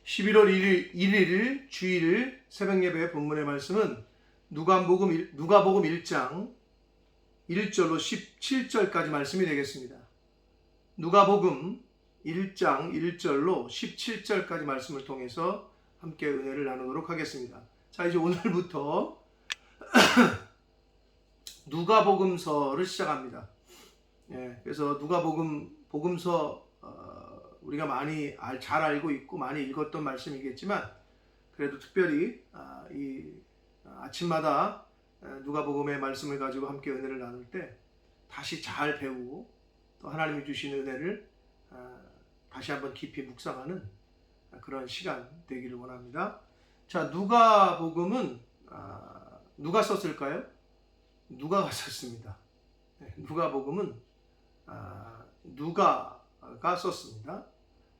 11월 1일 주일 새벽 예배 본문의 말씀은 누가복음 1장 1절로 17절까지 말씀이 되겠습니다. 누가복음 1장 1절로 17절까지 말씀을 통해서 함께 은혜를 나누도록 하겠습니다. 자, 이제 오늘부터 누가복음서를 시작합니다. 그래서 복음서 우리가 많이 잘 알고 있고 많이 읽었던 말씀이겠지만 그래도 특별히 이 아침마다 누가복음의 말씀을 가지고 함께 은혜를 나눌 때 다시 잘 배우고 또 하나님이 주신 은혜를 다시 한번 깊이 묵상하는 그런 시간 되기를 원합니다. 자, 누가복음은 누가 썼을까요? 누가가 썼습니다. 누가복음은 누가가 썼습니다.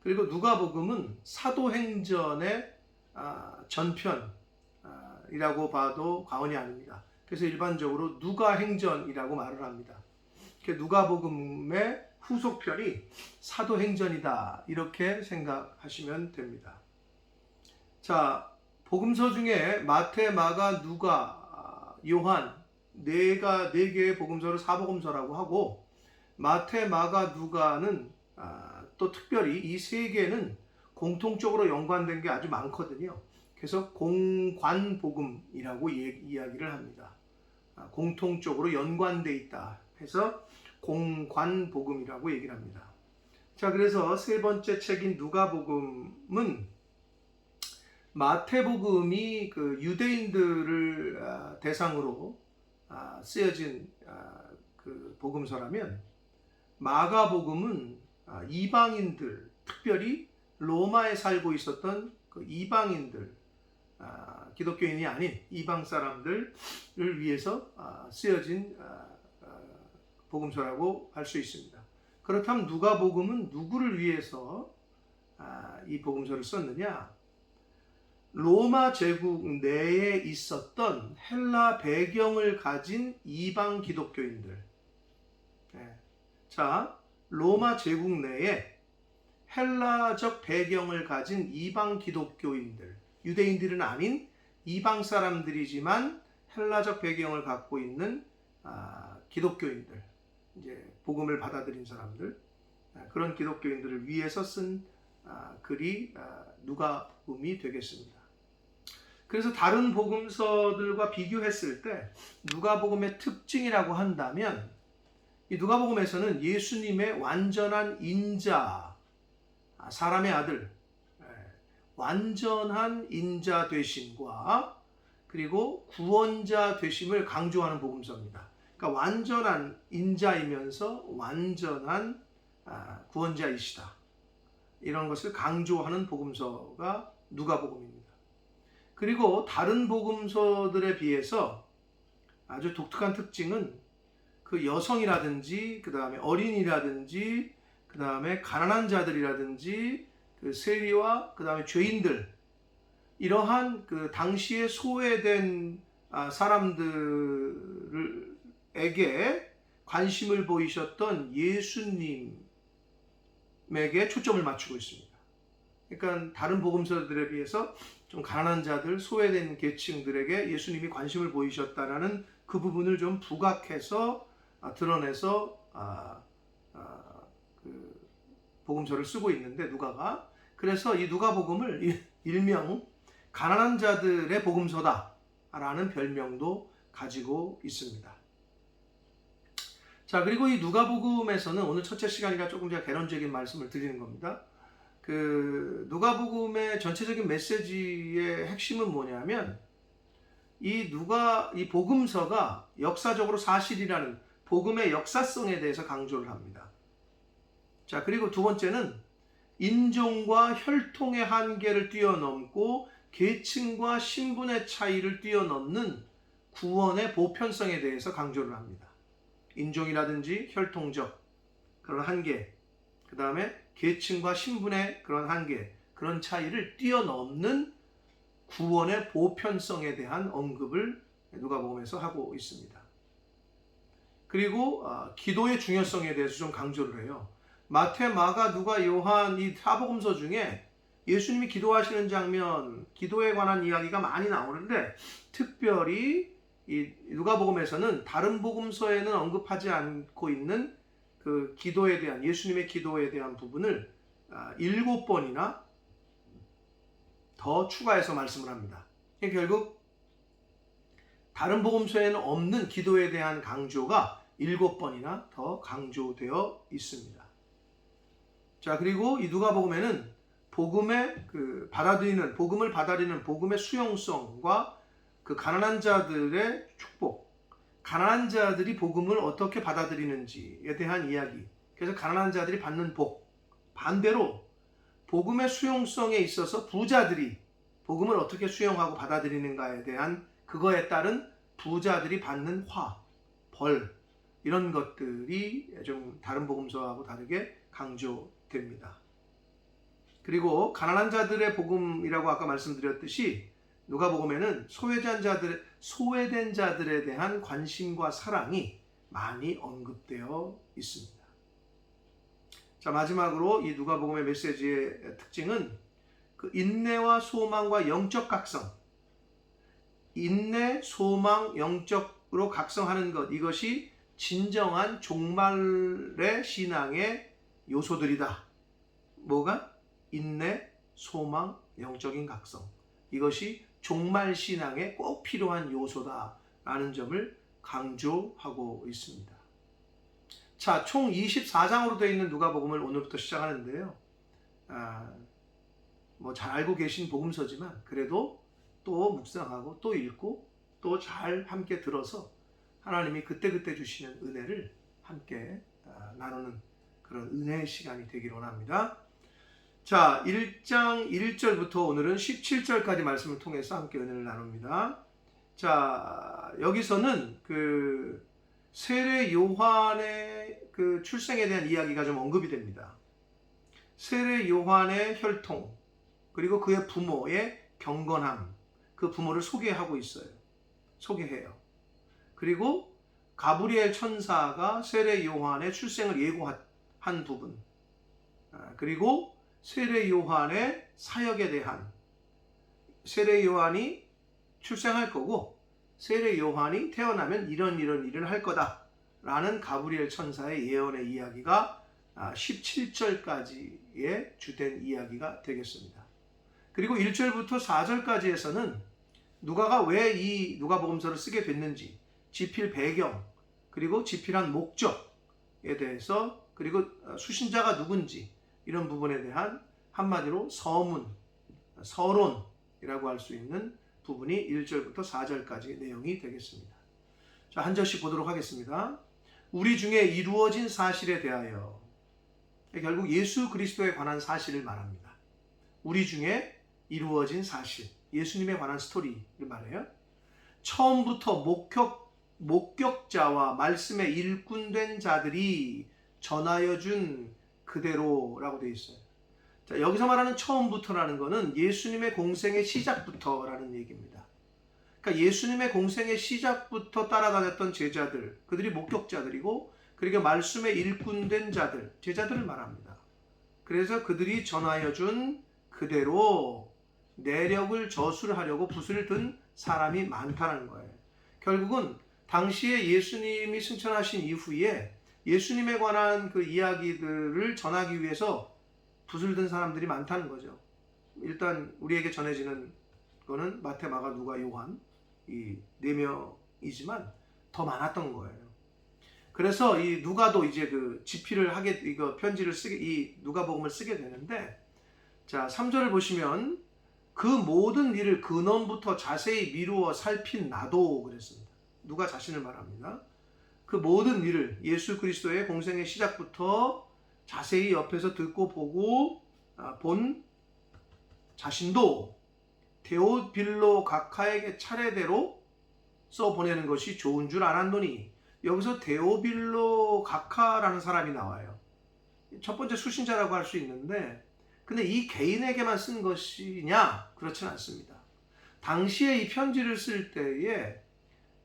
그리고 누가복음은 사도행전의 전편이라고 봐도 과언이 아닙니다. 그래서 일반적으로 누가행전이라고 말을 합니다. 누가복음의 후속편이 사도행전이다 이렇게 생각하시면 됩니다. 자, 복음서 중에 마태, 마가, 누가, 요한 네 개의 복음서를 사복음서라고 하고 마태, 마가, 누가는 또 특별히 이 세 개는 공통적으로 연관된 게 아주 많거든요. 그래서 공관복음이라고 이야기를 합니다. 공통적으로 연관돼 있다 해서 공관복음이라고 얘기를 합니다. 자, 그래서 세 번째 책인 누가복음은 마태복음이 그 유대인들을 대상으로 쓰여진 그 복음서라면 마가복음은 이방인들, 특별히 로마에 살고 있었던 그 이방인들, 기독교인이 아닌 이방 사람들을 위해서 쓰여진 복음서라고 할 수 있습니다. 그렇다면 누가복음은 누구를 위해서 이 복음서를 썼느냐? 로마 제국 내에 있었던 헬라 배경을 가진 이방 기독교인들. 자, 로마 제국 내에 헬라적 배경을 가진 이방 기독교인들, 유대인들은 아닌 이방 사람들이지만 헬라적 배경을 갖고 있는 기독교인들, 이제 복음을 받아들인 사람들, 그런 기독교인들을 위해서 쓴 글이 누가복음이 되겠습니다. 그래서 다른 복음서들과 비교했을 때 누가복음의 특징이라고 한다면 이 누가복음에서는 예수님의 완전한 인자, 사람의 아들, 완전한 인자 되심과 그리고 구원자 되심을 강조하는 복음서입니다. 그러니까 완전한 인자이면서 완전한 구원자이시다. 이런 것을 강조하는 복음서가 누가복음입니다. 그리고 다른 복음서들에 비해서 아주 독특한 특징은 그 여성이라든지 그 다음에 어린이라든지 그 다음에 가난한 자들이라든지 그 세리와 그 다음에 죄인들, 이러한 그 당시에 소외된 사람들에게 관심을 보이셨던 예수님에게 초점을 맞추고 있습니다. 그러니까 다른 복음서들에 비해서 좀 가난한 자들, 소외된 계층들에게 예수님이 관심을 보이셨다라는 그 부분을 좀 부각해서 드러내서 그 복음서를 쓰고 있는데 누가가, 그래서 이 누가복음을 일명 가난한 자들의 복음서다라는 별명도 가지고 있습니다. 자, 그리고 이 누가복음에서는 오늘 첫째 시간이라 조금 제가 개론적인 말씀을 드리는 겁니다. 그 누가복음의 전체적인 메시지의 핵심은 뭐냐면 이 복음서가 역사적으로 사실이라는 복음의 역사성에 대해서 강조를 합니다. 자, 그리고 두 번째는 인종과 혈통의 한계를 뛰어넘고 계층과 신분의 차이를 뛰어넘는 구원의 보편성에 대해서 강조를 합니다. 인종이라든지 혈통적 그런 한계, 그 다음에 계층과 신분의 그런 한계, 그런 차이를 뛰어넘는 구원의 보편성에 대한 언급을 누가복음에서 하고 있습니다. 그리고 기도의 중요성에 대해서 좀 강조를 해요. 마태, 마가, 누가, 요한 이 사복음서 중에 예수님이 기도하시는 장면, 기도에 관한 이야기가 많이 나오는데 특별히 이 누가복음에서는 다른 복음서에는 언급하지 않고 있는 그 기도에 대한, 예수님의 기도에 대한 부분을 7번이나 더 추가해서 말씀을 합니다. 결국 다른 복음서에는 없는 기도에 대한 강조가 7번이나 더 강조되어 있습니다. 자, 그리고 이 누가복음에는 복음을 받아들이는 복음의 수용성과 그 가난한 자들의 축복, 가난한 자들이 복음을 어떻게 받아들이는지에 대한 이야기. 그래서 가난한 자들이 받는 복, 반대로 복음의 수용성에 있어서 부자들이 복음을 어떻게 수용하고 받아들이는가에 대한 그거에 따른 부자들이 받는 벌, 이런 것들이 좀 다른 복음서하고 다르게 강조됩니다. 그리고 가난한 자들의 복음이라고 아까 말씀드렸듯이 누가복음에는 소외된 자들에 대한 관심과 사랑이 많이 언급되어 있습니다. 자, 마지막으로 이 누가복음의 메시지의 특징은 그 인내와 소망과 영적 각성, 인내, 소망, 영적으로 각성하는 것, 이것이 진정한 종말의 신앙의 요소들이다. 뭐가? 인내, 소망, 영적인 각성. 이것이 종말 신앙에 꼭 필요한 요소다라는 점을 강조하고 있습니다. 자, 총 24장으로 되어 있는 누가복음을 오늘부터 시작하는데요. 잘 알고 계신 복음서지만 그래도 또 묵상하고 또 읽고 또 잘 함께 들어서 하나님이 그때그때 주시는 은혜를 함께 나누는 그런 은혜의 시간이 되기를 원합니다. 자, 1장 1절부터 오늘은 17절까지 말씀을 통해서 함께 은혜를 나눕니다. 자, 여기서는 그 세례 요한의 그 출생에 대한 이야기가 좀 언급이 됩니다. 세례 요한의 혈통, 그리고 그의 부모의 경건함, 그 부모를 소개해요. 그리고 가브리엘 천사가 세례 요한의 출생을 예고한 부분, 그리고 세례 요한의 사역에 대한, 세례 요한이 출생할 거고 세례 요한이 태어나면 이런 일을 할 거다라는 가브리엘 천사의 예언의 이야기가 17절까지의 주된 이야기가 되겠습니다. 그리고 1절부터 4절까지에서는 누가가 왜 이 누가복음서를 쓰게 됐는지, 집필 배경, 그리고 집필한 목적에 대해서, 그리고 수신자가 누군지, 이런 부분에 대한 한마디로 서론이라고 할 수 있는 부분이 1절부터 4절까지 내용이 되겠습니다. 자, 한 절씩 보도록 하겠습니다. 우리 중에 이루어진 사실에 대하여, 결국 예수 그리스도에 관한 사실을 말합니다. 우리 중에 이루어진 사실, 예수님에 관한 스토리를 말해요. 처음부터 목격자와 말씀에 일꾼된 자들이 전하여 준 그대로라고 되어 있어요. 자, 여기서 말하는 처음부터라는 것은 예수님의 공생의 시작부터라는 얘기입니다. 그러니까 예수님의 공생의 시작부터 따라다녔던 제자들, 그들이 목격자들이고, 그리고 말씀에 일꾼된 자들, 제자들을 말합니다. 그래서 그들이 전하여 준 그대로 내력을 저술하려고 붓을 든 사람이 많다는 거예요. 결국은 당시에 예수님이 승천하신 이후에 예수님에 관한 그 이야기들을 전하기 위해서 붓을 든 사람들이 많다는 거죠. 일단 우리에게 전해지는 거는 마태, 마가, 누가, 요한 이 4명이지만 더 많았던 거예요. 그래서 이 누가도 이제 그 집필을 편지를 이 누가복음을 쓰게 되는데, 자, 3절을 보시면 그 모든 일을 근원부터 자세히 미루어 살핀 나도 그랬습니다. 누가 자신을 말합니다. 그 모든 일을, 예수 그리스도의 공생의 시작부터 자세히 옆에서 듣고 보고 본 자신도 데오빌로 각하에게 차례대로 써보내는 것이 좋은 줄 알았노니, 여기서 데오빌로 각하라는 사람이 나와요. 첫 번째 수신자라고 할 수 있는데, 근데 이 개인에게만 쓴 것이냐? 그렇지는 않습니다. 당시에 이 편지를 쓸 때에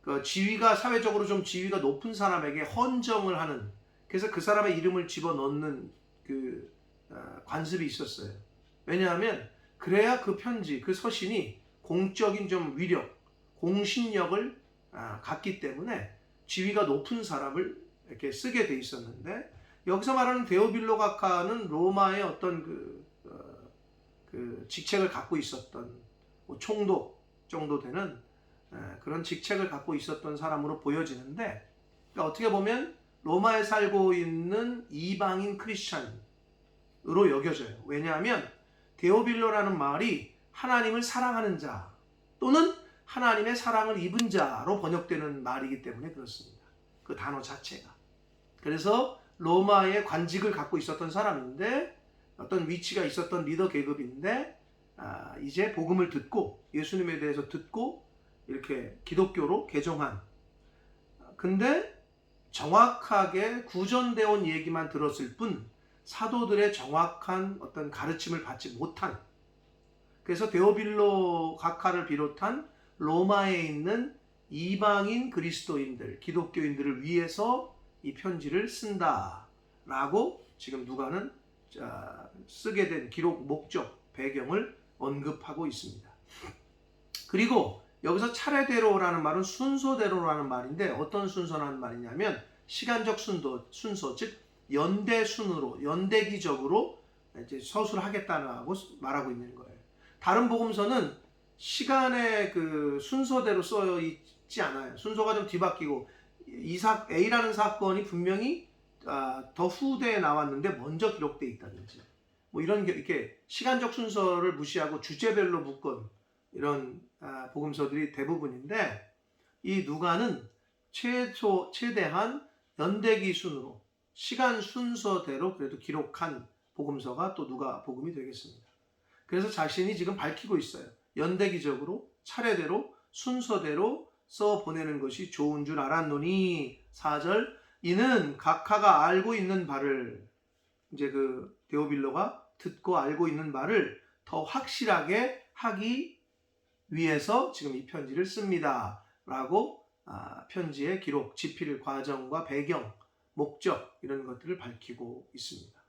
그 사회적으로 좀 지위가 높은 사람에게 헌정을 하는, 그래서 그 사람의 이름을 집어넣는 그 관습이 있었어요. 왜냐하면 그래야 그 편지, 그 서신이 공적인 좀 위력, 공신력을 갖기 때문에 지위가 높은 사람을 이렇게 쓰게 돼 있었는데, 여기서 말하는 데오빌로 각하는 로마의 어떤 그 직책을 갖고 있었던 뭐 총독 정도 되는 그런 직책을 갖고 있었던 사람으로 보여지는데, 그러니까 어떻게 보면 로마에 살고 있는 이방인 크리스찬으로 여겨져요. 왜냐하면 데오빌로라는 말이 하나님을 사랑하는 자 또는 하나님의 사랑을 입은 자로 번역되는 말이기 때문에 그렇습니다. 그 단어 자체가. 그래서 로마의 관직을 갖고 있었던 사람인데, 어떤 위치가 있었던 리더 계급인데, 이제 복음을 듣고 예수님에 대해서 듣고 이렇게 기독교로 개종한, 근데 정확하게 구전되어 온 얘기만 들었을 뿐 사도들의 정확한 어떤 가르침을 받지 못한, 그래서 데오빌로 각하를 비롯한 로마에 있는 이방인 그리스도인들, 기독교인들을 위해서 이 편지를 쓴다라고 지금 누가는 쓰게 된 기록 목적, 배경을 언급하고 있습니다. 그리고 여기서 차례대로라는 말은 순서대로라는 말인데, 어떤 순서라는 말이냐면 시간적 순서, 즉 연대순으로, 연대기적으로 이제 서술을 하겠다고 말하고 있는 거예요. 다른 복음서는 시간의 그 순서대로 써 있지 않아요. 순서가 좀 뒤바뀌고, A라는 사건이 분명히 더 후대에 나왔는데 먼저 기록되어 있다든지, 뭐 이런 이렇게 시간적 순서를 무시하고 주제별로 묶은 이런 복음서들이 대부분인데, 이 누가는 최대한 연대기 순으로 시간 순서대로 그래도 기록한 복음서가 또 누가 복음이 되겠습니다. 그래서 자신이 지금 밝히고 있어요. 연대기적으로 차례대로 순서대로 써 보내는 것이 좋은 줄 알았노니, 4절, 이는 각하가 알고 있는 바를, 이제 그 데오빌로가 듣고 알고 있는 바를 더 확실하게 하기 위해서 지금 이 편지를 씁니다 라고 편지의 기록, 지필 과정과 배경, 목적 이런 것들을 밝히고 있습니다.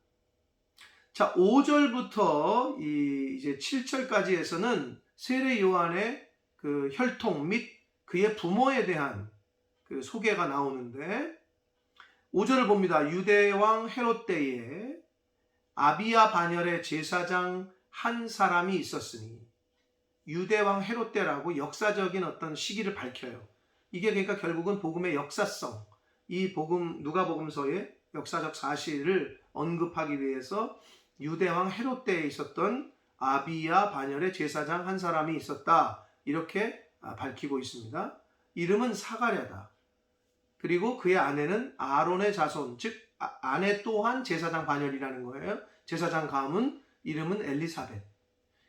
자, 5절부터 이제 7절까지에서는 세례 요한의 그 혈통 및 그의 부모에 대한 그 소개가 나오는데, 5절을 봅니다. 유대왕 헤롯 때에 아비야 반열의 제사장 한 사람이 있었으니, 유대왕 헤롯 때라고 역사적인 어떤 시기를 밝혀요. 이게 그러니까 결국은 복음의 역사성, 이 누가복음서의 역사적 사실을 언급하기 위해서 유대왕 헤롯 때에 있었던 아비야 반열의 제사장 한 사람이 있었다, 이렇게 밝히고 있습니다. 이름은 사가랴다. 그리고 그의 아내는 아론의 자손, 즉 아내 또한 제사장 반열이라는 거예요. 제사장 가문, 이름은 엘리사벳.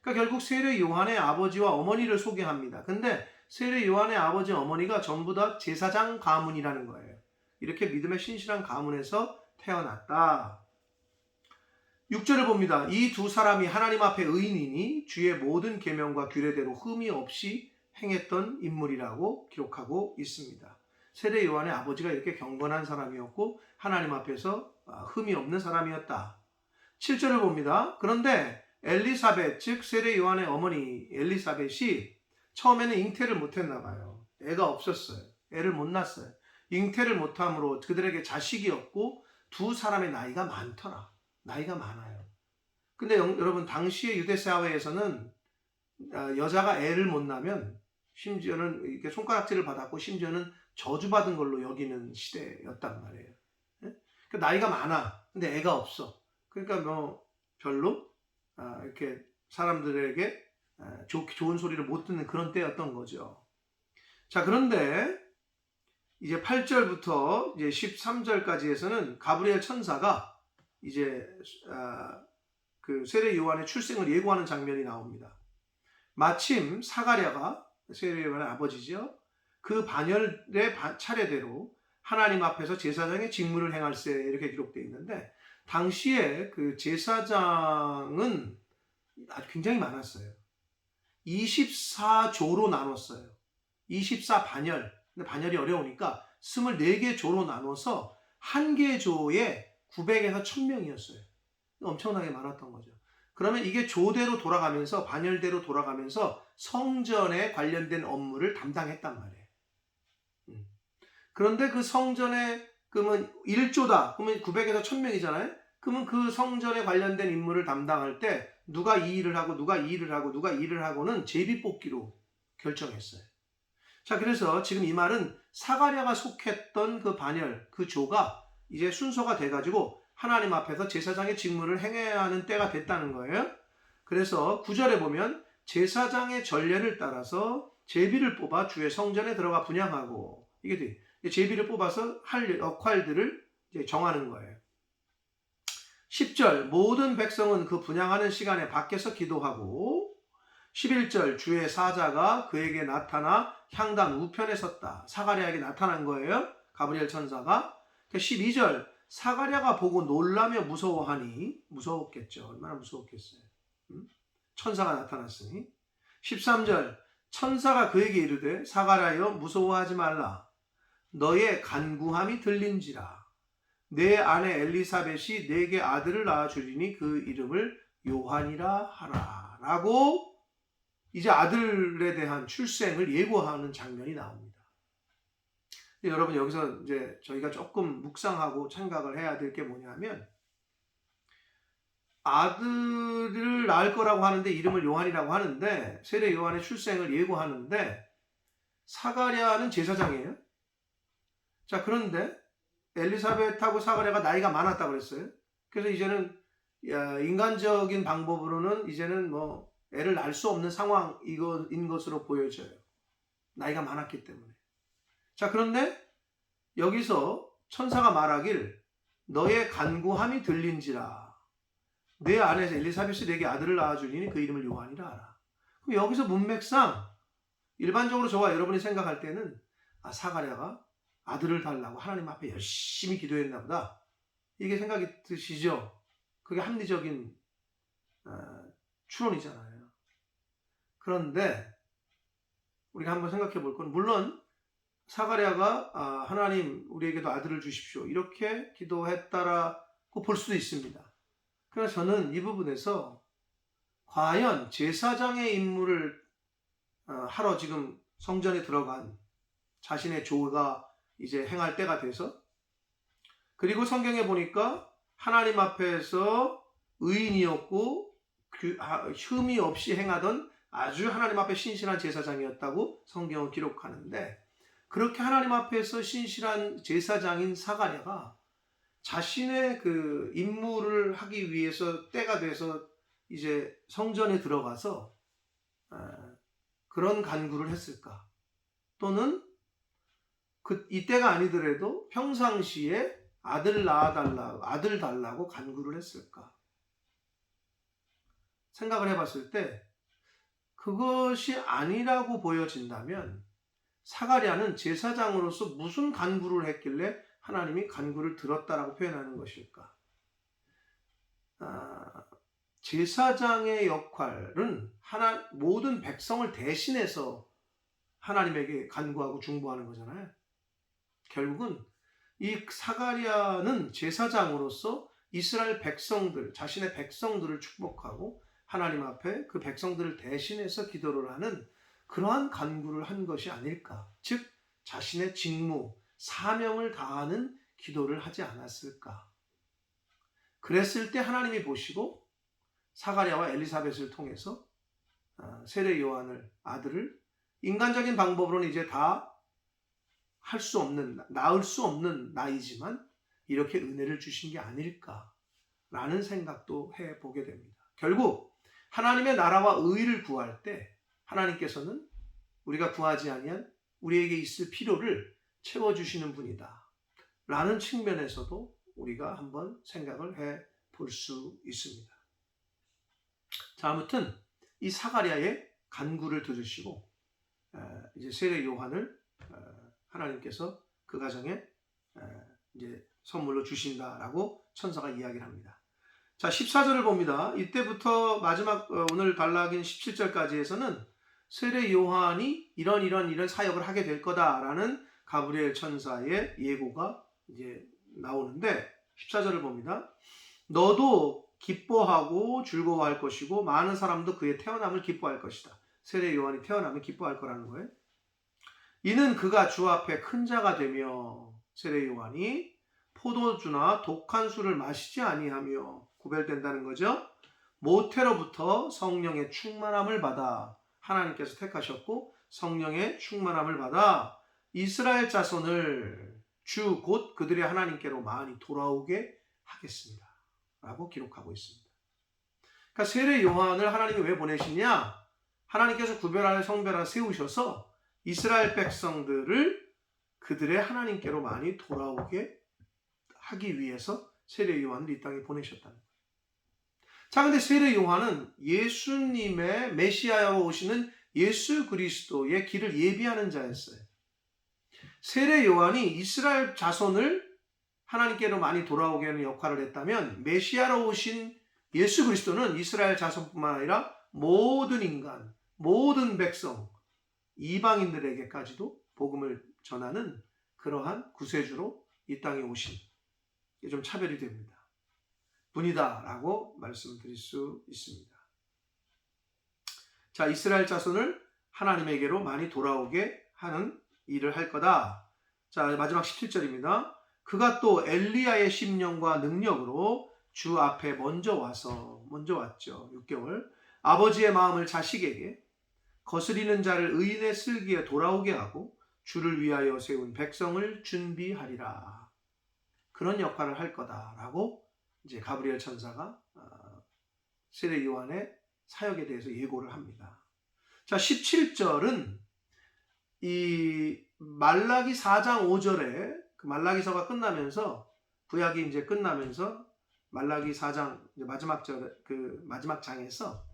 그러니까 결국 세례 요한의 아버지와 어머니를 소개합니다. 근데 세례 요한의 아버지 어머니가 전부 다 제사장 가문이라는 거예요. 이렇게 믿음의 신실한 가문에서 태어났다. 6절을 봅니다. 이 두 사람이 하나님 앞에 의인이니 주의 모든 계명과 규례대로 흠이 없이 행했던 인물이라고 기록하고 있습니다. 세례 요한의 아버지가 이렇게 경건한 사람이었고 하나님 앞에서 흠이 없는 사람이었다. 7절을 봅니다. 그런데 엘리사벳, 즉 세례 요한의 어머니 엘리사벳이 처음에는 잉태를 못했나 봐요. 애가 없었어요. 애를 못 낳았어요. 잉태를 못함으로 그들에게 자식이 없고 두 사람의 나이가 많더라. 나이가 많아요. 근데 여러분, 당시의 유대 사회에서는 여자가 애를 못 낳으면 심지어는 이렇게 손가락질을 받았고, 심지어는 저주받은 걸로 여기는 시대였단 말이에요. 그러니까 나이가 많아. 근데 애가 없어. 그러니까 뭐 별로 이렇게 사람들에게 좋은 소리를 못 듣는 그런 때였던 거죠. 자, 그런데 이제 8절부터 이제 13절까지에서는 가브리엘 천사가 이제 그 세례 요한의 출생을 예고하는 장면이 나옵니다. 마침 사가랴가 세례 요한의 아버지죠. 그 반열의 차례대로 하나님 앞에서 제사장의 직무를 행할세, 이렇게 기록되어 있는데, 당시에 그 제사장은 아주 굉장히 많았어요. 24조로 나눴어요. 24반열. 근데 반열이 어려우니까 24개 조로 나눠서 한 개 조에 900에서 1000명이었어요. 엄청나게 많았던 거죠. 그러면 이게 조대로 돌아가면서 반열대로 돌아가면서 성전에 관련된 업무를 담당했단 말이에요. 그런데 그 성전에 그러면 1조다. 그러면 900에서 1000명이잖아요. 그러면 그 성전에 관련된 임무를 담당할 때 누가 이 일을 하고 누가 이 일을 하고 누가 이 일을 하고는 제비뽑기로 결정했어요. 자, 그래서 지금 이 말은 사가랴가 속했던 그 반열, 그 조가 이제 순서가 돼가지고 하나님 앞에서 제사장의 직무를 행해야 하는 때가 됐다는 거예요. 그래서 9절에 보면 제사장의 전례를 따라서 제비를 뽑아 주의 성전에 들어가 분향하고, 이게 돼. 제비를 뽑아서 할 역할들을 이제 정하는 거예요. 10절 모든 백성은 그 분향하는 시간에 밖에서 기도하고, 11절 주의 사자가 그에게 나타나 향단 우편에 섰다. 사가랴에게 나타난 거예요. 가브리엘 천사가. 12절 사가랴가 보고 놀라며 무서워하니, 무서웠겠죠. 얼마나 무서웠겠어요. 천사가 나타났으니. 13절 천사가 그에게 이르되 사가랴여 무서워하지 말라. 너의 간구함이 들린지라. 내 아내 엘리사벳이 내게 아들을 낳아주리니 그 이름을 요한이라 하라. 라고 이제 아들에 대한 출생을 예고하는 장면이 나옵니다. 여러분, 여기서 이제 저희가 조금 묵상하고 생각을 해야 될 게 뭐냐면, 아들을 낳을 거라고 하는데 이름을 요한이라고 하는데, 세례 요한의 출생을 예고하는데, 사가랴는 제사장이에요. 자, 그런데 엘리사벳하고 사가랴가 나이가 많았다고 그랬어요. 그래서 이제는 인간적인 방법으로는 이제는 뭐 애를 낳을 수 없는 상황인 것으로 보여져요. 나이가 많았기 때문에. 자, 그런데 여기서 천사가 말하길 너의 간구함이 들린지라. 내 아내에서 엘리사벳이 내게 아들을 낳아주리니 그 이름을 요한이라 하라. 그럼 여기서 문맥상 일반적으로 저와 여러분이 생각할 때는 사가랴가 아들을 달라고 하나님 앞에 열심히 기도했나 보다. 이게 생각이 드시죠? 그게 합리적인 추론이잖아요. 그런데 우리가 한번 생각해 볼 건, 물론 사가랴가 하나님 우리에게도 아들을 주십시오 이렇게 기도했다라고 볼 수도 있습니다. 그래서 저는 이 부분에서 과연 제사장의 임무를 하러 지금 성전에 들어간 자신의 조가 이제 행할 때가 돼서, 그리고 성경에 보니까 하나님 앞에서 의인이었고 흠이 없이 행하던 아주 하나님 앞에 신실한 제사장이었다고 성경은 기록하는데, 그렇게 하나님 앞에서 신실한 제사장인 사가랴가 자신의 그 임무를 하기 위해서 때가 돼서 이제 성전에 들어가서 그런 간구를 했을까? 또는 이때가 아니더라도 평상시에 아들 달라고 간구를 했을까? 생각을 해봤을 때 그것이 아니라고 보여진다면 사가랴는 제사장으로서 무슨 간구를 했길래 하나님이 간구를 들었다라고 표현하는 것일까? 제사장의 역할은 모든 백성을 대신해서 하나님에게 간구하고 중보하는 거잖아요. 결국은 이 사가랴는 제사장으로서 이스라엘 백성들, 자신의 백성들을 축복하고 하나님 앞에 그 백성들을 대신해서 기도를 하는 그러한 간구를 한 것이 아닐까. 즉 자신의 직무, 사명을 다하는 기도를 하지 않았을까. 그랬을 때 하나님이 보시고 사가랴와 엘리사벳을 통해서 세례 요한을, 아들을 인간적인 방법으로는 이제 다 할 수 없는, 낳을 수 없는 나이지만 이렇게 은혜를 주신 게 아닐까라는 생각도 해보게 됩니다. 결국 하나님의 나라와 의를 구할 때 하나님께서는 우리가 구하지 아니한 우리에게 있을 필요를 채워주시는 분이다 라는 측면에서도 우리가 한번 생각을 해볼 수 있습니다. 자, 아무튼 이 사가랴의 간구를 들으시고 이제 세례 요한을 하나님께서 그 가정에 이제 선물로 주신다라고 천사가 이야기를 합니다. 자, 14절을 봅니다. 이때부터 마지막 오늘 단락인 17절까지에서는 세례 요한이 이런 사역을 하게 될 거다라는 가브리엘 천사의 예고가 이제 나오는데, 14절을 봅니다. 너도 기뻐하고 즐거워할 것이고 많은 사람도 그의 태어남을 기뻐할 것이다. 세례 요한이 태어나면 기뻐할 거라는 거예요. 이는 그가 주 앞에 큰 자가 되며 세례 요한이 포도주나 독한 술을 마시지 아니하며 구별된다는 거죠. 모태로부터 성령의 충만함을 받아 하나님께서 택하셨고 성령의 충만함을 받아 이스라엘 자손을 주 곧 그들의 하나님께로 많이 돌아오게 하겠습니다. 라고 기록하고 있습니다. 그러니까 세례 요한을 하나님이 왜 보내시냐? 하나님께서 구별하여 성별하여 세우셔서 이스라엘 백성들을 그들의 하나님께로 많이 돌아오게 하기 위해서 세례 요한을 이 땅에 보내셨다는 거예요. 자, 근데 세례 요한은 예수님의 메시아로 오시는 예수 그리스도의 길을 예비하는 자였어요. 세례 요한이 이스라엘 자손을 하나님께로 많이 돌아오게 하는 역할을 했다면 메시아로 오신 예수 그리스도는 이스라엘 자손뿐만 아니라 모든 인간, 모든 백성, 이방인들에게까지도 복음을 전하는 그러한 구세주로 이 땅에 오신, 이게 좀 차별이 됩니다. 분이다라고 말씀드릴 수 있습니다. 자, 이스라엘 자손을 하나님에게로 많이 돌아오게 하는 일을 할 거다. 자, 마지막 17절입니다. 그가 또 엘리야의 심령과 능력으로 주 앞에 먼저 왔죠. 6개월. 아버지의 마음을 자식에게, 거스리는 자를 의인의 슬기에 돌아오게 하고 주를 위하여 세운 백성을 준비하리라. 그런 역할을 할 거다라고 이제 가브리엘 천사가 세례 요한의 사역에 대해서 예고를 합니다. 자, 17절은 이 말라기 4장 5절에 그 말라기서가 끝나면서 구약이 이제 끝나면서 말라기 4장 이제 마지막 장에서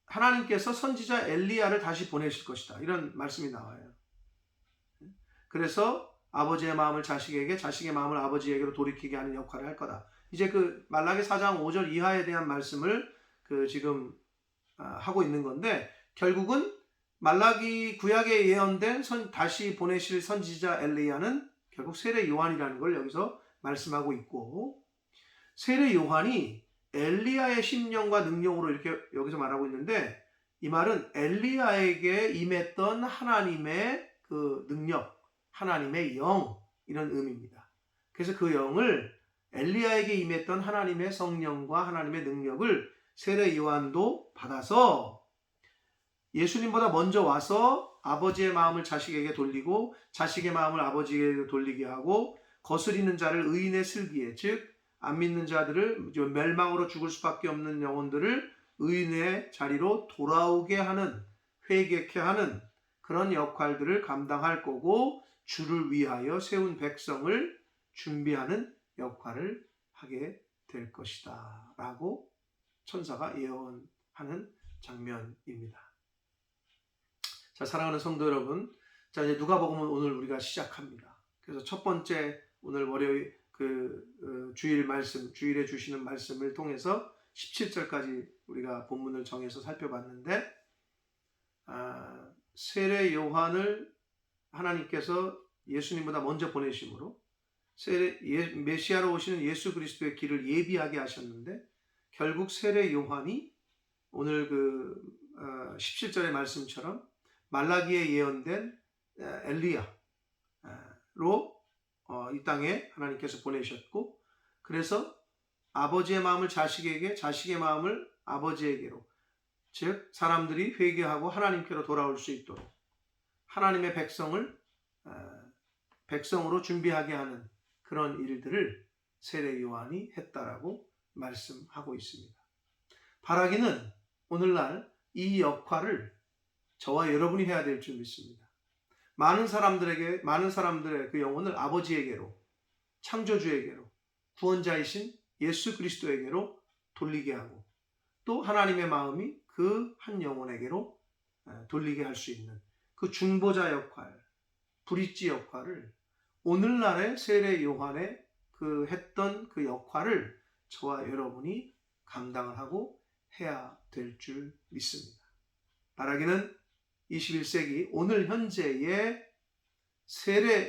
하나님께서 선지자 엘리야를 다시 보내실 것이다. 이런 말씀이 나와요. 그래서 아버지의 마음을 자식에게, 자식의 마음을 아버지에게로 돌이키게 하는 역할을 할 거다. 이제 그 말라기 4장 5절 이하에 대한 말씀을 지금 하고 있는 건데, 결국은 말라기 구약에 예언된 다시 보내실 선지자 엘리야는 결국 세례 요한이라는 걸 여기서 말씀하고 있고, 세례 요한이 엘리야의 심령과 능력으로 이렇게 여기서 말하고 있는데, 이 말은 엘리야에게 임했던 하나님의 그 능력, 하나님의 영, 이런 의미입니다. 그래서 그 영을, 엘리야에게 임했던 하나님의 성령과 하나님의 능력을 세례 요한도 받아서 예수님보다 먼저 와서 아버지의 마음을 자식에게 돌리고 자식의 마음을 아버지에게 돌리게 하고, 거스리는 자를 의인의 슬기에, 즉 안 믿는 자들을, 멸망으로 죽을 수밖에 없는 영혼들을 의인의 자리로 돌아오게 하는, 회개케 하는 그런 역할들을 감당할 거고, 주를 위하여 세운 백성을 준비하는 역할을 하게 될 것이다 라고 천사가 예언하는 장면입니다. 자, 사랑하는 성도 여러분, 자, 이제 누가복음은 오늘 우리가 시작합니다. 그래서 첫 번째 오늘 월요일 주일에 주시는 말씀을 통해서 17절까지 우리가 본문을 정해서 살펴봤는데, 세례 요한을 하나님께서 예수님보다 먼저 보내심으로 메시아로 오시는 예수 그리스도의 길을 예비하게 하셨는데, 결국 세례 요한이 오늘 17절의 말씀처럼 말라기에 예언된 엘리야로 이 땅에 하나님께서 보내셨고, 그래서 아버지의 마음을 자식에게, 자식의 마음을 아버지에게로, 즉 사람들이 회개하고 하나님께로 돌아올 수 있도록 하나님의 백성으로 준비하게 하는 그런 일들을 세례 요한이 했다라고 말씀하고 있습니다. 바라기는 오늘날 이 역할을 저와 여러분이 해야 될 줄 믿습니다. 많은 사람들의 그 영혼을 아버지에게로, 창조주에게로, 구원자이신 예수 그리스도에게로 돌리게 하고, 또 하나님의 마음이 그 한 영혼에게로 돌리게 할 수 있는 그 중보자 역할, 브릿지 역할을, 오늘날의 세례 요한의 했던 그 역할을 저와 여러분이 감당을 하고 해야 될 줄 믿습니다. 바라기는 21세기 오늘 현재의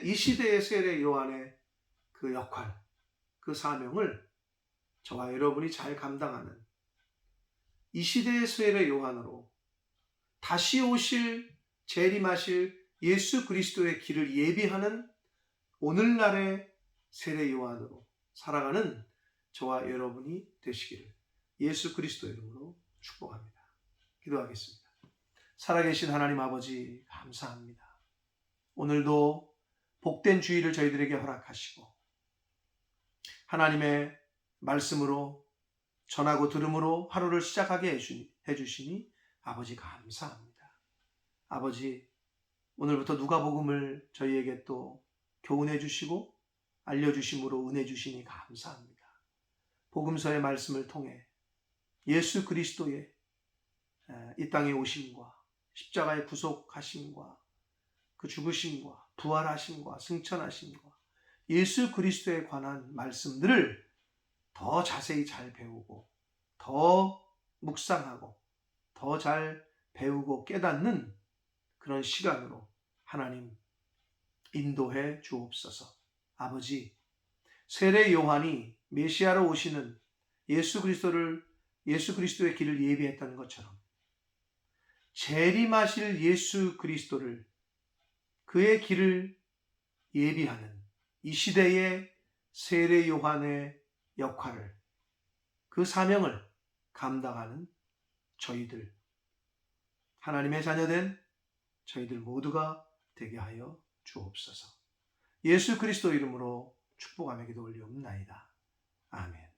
이 시대의 세례 요한의 그 역할, 그 사명을 저와 여러분이 잘 감당하는 이 시대의 세례 요한으로 다시 오실 재림하실 예수 그리스도의 길을 예비하는 오늘날의 세례 요한으로 살아가는 저와 여러분이 되시기를 예수 그리스도 이름으로 축복합니다. 기도하겠습니다. 살아계신 하나님 아버지 감사합니다. 오늘도 복된 주일을 저희들에게 허락하시고 하나님의 말씀으로 전하고 들음으로 하루를 시작하게 해주시니 아버지 감사합니다. 아버지 오늘부터 누가복음을 저희에게 또 교훈해 주시고 알려주심으로 은혜 주시니 감사합니다. 복음서의 말씀을 통해 예수 그리스도의 이 땅에 오심과 십자가의 구속하심과 그 죽으심과 부활하심과 승천하심과 예수 그리스도에 관한 말씀들을 더 자세히 잘 배우고 더 묵상하고 더 잘 배우고 깨닫는 그런 시간으로 하나님 인도해 주옵소서. 아버지, 세례 요한이 메시아로 오시는 예수 그리스도의 길을 예비했다는 것처럼 재림하실 예수 그리스도를 그의 길을 예비하는 이 시대의 세례 요한의 역할을 그 사명을 감당하는 저희들 하나님의 자녀된 저희들 모두가 되게 하여 주옵소서. 예수 그리스도 이름으로 축복하며 기도 올리옵나이다. 아멘.